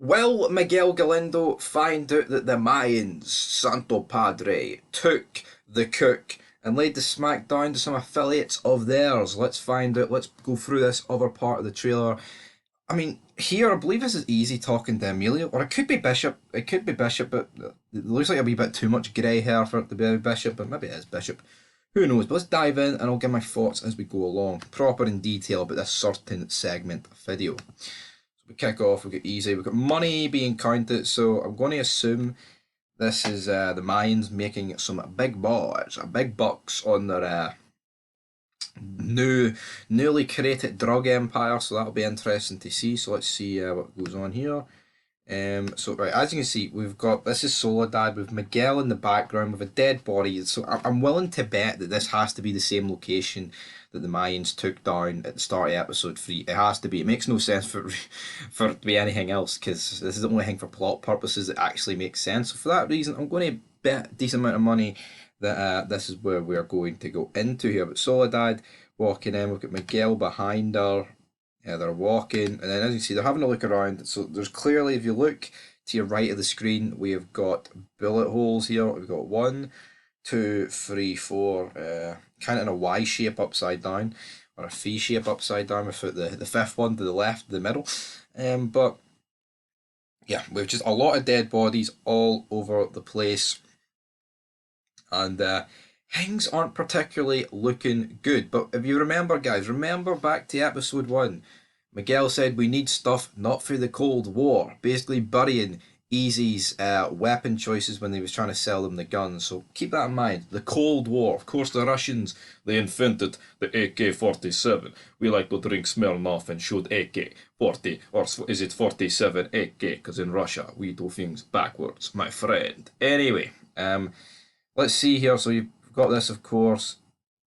Will Miguel Galindo find out that the Mayans, Santo Padre, took the cook and laid the smack down to some affiliates of theirs? Let's find out. Let's go through this other part of the trailer. I mean, here, I believe this is easy talking to Emilio, or it could be Bishop. It could be Bishop, but it looks like a wee bit too much grey hair for it to be Bishop, but maybe it is Bishop. Who knows? But let's dive in and I'll give my thoughts as we go along, proper in detail about this certain segment of video. So we kick off, we got easy, we've got money being counted, so I'm going to assume this is the Mayans making some big boys, big bucks on their newly created drug empire, so that'll be interesting to see. So let's see what goes on here. So right, as you can see, we've got, this is Soledad with Miguel in the background with a dead body. So I'm willing to bet that this has to be the same location that the Mayans took down at the start of episode 3. It has to be. It makes no sense for it to be anything else, because this is the only thing for plot purposes that actually makes sense. So for that reason, I'm going to bet a decent amount of money that this is where we're going to go into here. But Soledad walking in, we've got Miguel behind her. Yeah, they're walking, and then as you see, they're having a look around. So there's clearly, if you look to your right of the screen, we have got bullet holes here. We've got 1, 2, 3, 4, kind of in a Y shape upside down, or a V shape upside down, without the fifth one to the left, the middle. But yeah, we've just a lot of dead bodies all over the place, and things aren't particularly looking good. But if you remember, guys, remember back to episode 1, Miguel said we need stuff not for the Cold War, basically burying Easy's weapon choices when he was trying to sell them the guns. So keep that in mind. The Cold War, of course, the Russians, they invented the AK-47. We like to drink Smirnoff and shoot AK-40, or is it 47 AK? Because in Russia we do things backwards, my friend. Anyway, let's see here. So you've got this, of course,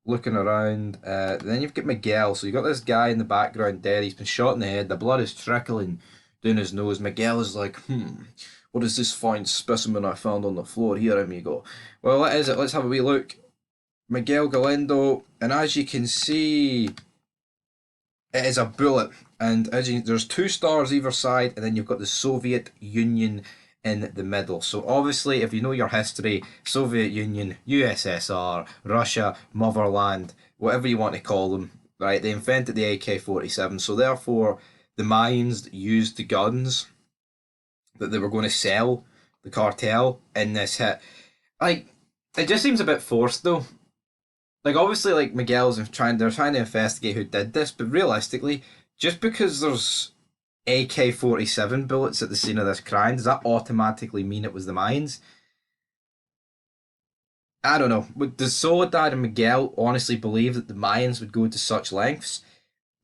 looking around. Then you've got Miguel. So you've got this guy in the background dead. He's been shot in the head. The blood is trickling down his nose. Miguel is like, what is this fine specimen I found on the floor here, amigo? Well, what is it? Let's have a wee look. Miguel Galindo. And as you can see, it is a bullet. And there's 2 stars either side. And then you've got the Soviet Union in the middle. So obviously, if you know your history, Soviet Union, USSR, Russia, motherland, whatever you want to call them, right? They invented the AK-47. So therefore, the Mayans used the guns that they were going to sell the cartel in this hit. Like, it just seems a bit forced though. Like, obviously, like, they're trying to investigate who did this, but realistically, just because there's AK-47 bullets at the scene of this crime, does that automatically mean it was the Mayans? I don't know. Does Soledad and Miguel honestly believe that the Mayans would go to such lengths?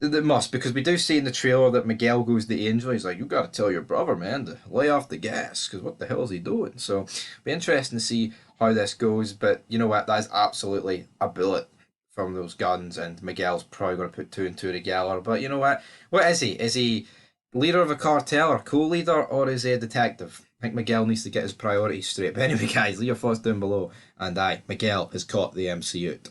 They must, because we do see in the trailer that Miguel goes to Angel. He's like, you got to tell your brother, man, to lay off the gas, because what the hell is he doing? So, it'll be interesting to see how this goes. But you know what? That is absolutely a bullet from those guns, and Miguel's probably going to put 2 and 2 together. But you know what? What is he? Is he leader of a cartel or co-leader, or is he a detective? I think Miguel needs to get his priorities straight. But anyway, guys, leave your thoughts down below. And Miguel has caught the MC out.